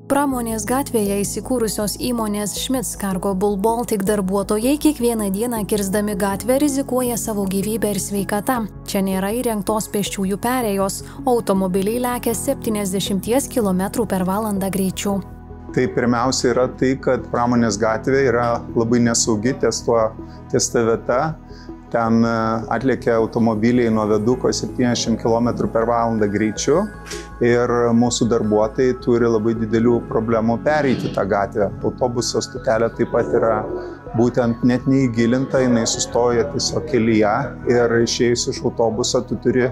Pramonės gatvėje įsikūrusios įmonės Schmitz Cargo Bull Baltic darbuotojai kiekvieną dieną kirsdami gatvę rizikuoja savo gyvybę ir sveikatą. Čia nėra įrengtos pėsčiųjų perėjos, o automobiliai lekia 70 km/h greičiu. Tai pirmiausia yra tai, kad pramonės gatvė yra labai nesaugi ties ta vieta. Ten atlėkia automobiliai nuo viaduko 70 km/h greičiu ir mūsų darbuotojai turi labai didelių problemų pereiti tą gatvę. Autobuso stotelė taip pat yra būtent net neįgilinta, jinai sustoja tiesiog kelyje ir išėjus iš autobuso tu turi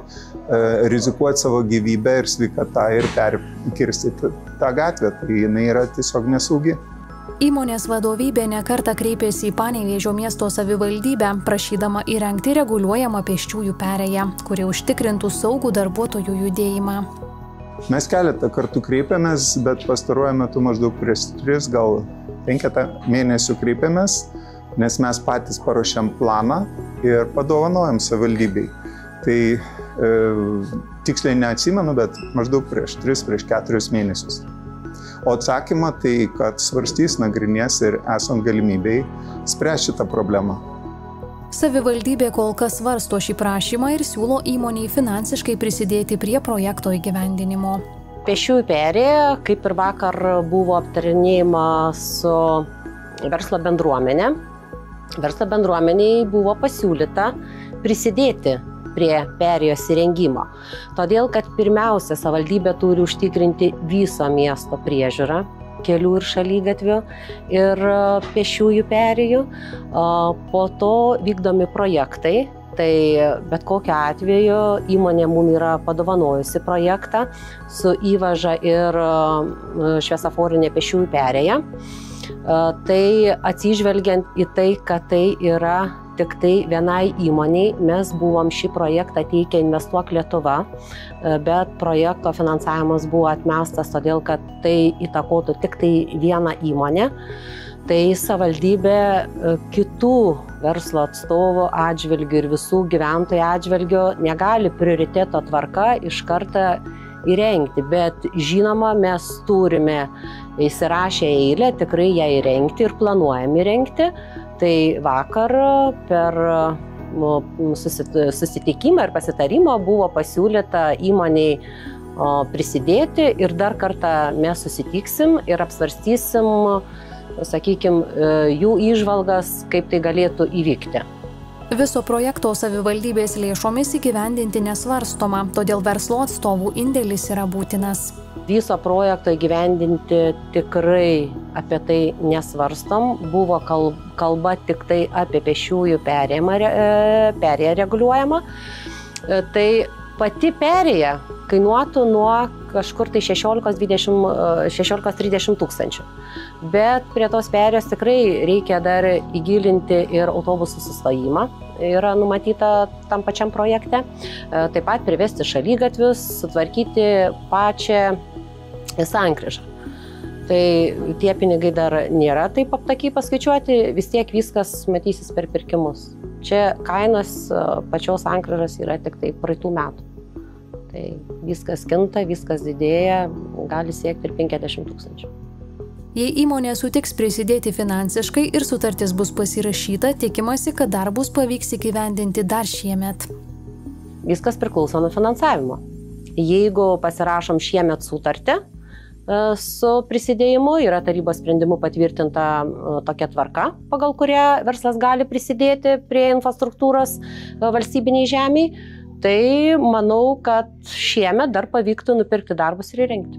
rizikuoti savo gyvybę ir sveikatą ir perkirsti tą gatvę. Tai jinai yra tiesiog nesaugi. Įmonės vadovybė nekartą kreipėsi į Panevėžio miesto savivaldybę, prašydama įrengti reguliuojamą pėsčiųjų perėją, kuri užtikrintų saugų darbuotojų judėjimą. Mes keletą kartų kreipėmės, bet pastaruoju metu maždaug prieš 3, gal 5 mėnesių kreipėmės, nes mes patys paruošėm planą ir padovanojom savivaldybei. Tai tiksliai neatsimenu, bet maždaug prieš 3-4 mėnesius. O atsakymą tai, kad svarstys, nagrinės ir esant galimybei spręs šitą problemą. Savivaldybė kol kas svarsto šį prašymą ir siūlo įmoniai finansiškai prisidėti prie projekto įgyvendinimo. Pėsčiųjų perėja, kaip ir vakar buvo aptarinėjama su verslo bendruomenė. Verslo bendruomeniai buvo pasiūlyta prisidėti prie perėjos įrengimo. Todėl, kad pirmiausia, savivaldybė turi užtikrinti viso miesto priežiūrą, kelių ir šaligatvių ir pėsčiųjų perėjų. Po to vykdomi projektai. Tai bet kokiu atveju įmonė mums yra padovanojusi projektą su įvaža ir šviesoforinė pėsčiųjų perėja. Tai atsižvelgiant į tai, kad tai yra tik tai vienai įmoniai, mes buvom šį projektą teikę Investuok Lietuva, bet projekto finansavimas buvo atmestas, todėl kad tai įtakotų tik tai vieną įmonę. Tai savivaldybė kitų verslo atstovų atžvilgių ir visų gyventojų atžvilgių negali prioriteto tvarka iš karto įrengti, bet žinoma, mes turime įsirašę eilę tikrai ją įrengti ir planuojam įrengti. Tai vakar per susitikimą ir pasitarimą buvo pasiūlyta įmoniai prisidėti ir dar kartą mes susitiksim ir apsvarstysim, sakykime, jų įžvalgas, kaip tai galėtų įvykti. Viso projekto savivaldybės lėšomis įgyvendinti nesvarstoma, todėl verslo atstovų indėlis yra būtinas. Viso projekto įgyvendinti tikrai apie tai nesvarstom. Buvo kalba tik tai apie pėsčiųjų perėją reguliuojamą. Tai pati perėja kainuotų nuo kažkur tai 16-30 tūkstančių. Bet prie tos perėjos tikrai reikia dar įgilinti ir autobusų sustojimą. Yra numatyta tam pačiam projekte. Taip pat privesti šaligatvius, sutvarkyti pačią sankryžą. Tai tie pinigai dar nėra taip aptakiai paskaičiuoti, vis tiek viskas matysis per pirkimus. Čia kainos pačios sankryžos yra tik tai praeitų metų. Tai viskas kinta, viskas didėja, gali siekti ir 50 tūkstančių. Jei įmonė sutiks prisidėti finansiškai ir sutartis bus pasirašyta, tikimasi, kad darbus pavyks įgyvendinti dar šiemet. Viskas priklauso nuo finansavimo. Jeigu pasirašom šiemet sutartį su prisidėjimu, yra tarybos sprendimu patvirtinta tokia tvarka, pagal kurią verslas gali prisidėti prie infrastruktūros valstybiniai žemiai, tai manau, kad šiemet dar pavyktų nupirkti darbus ir įrengti.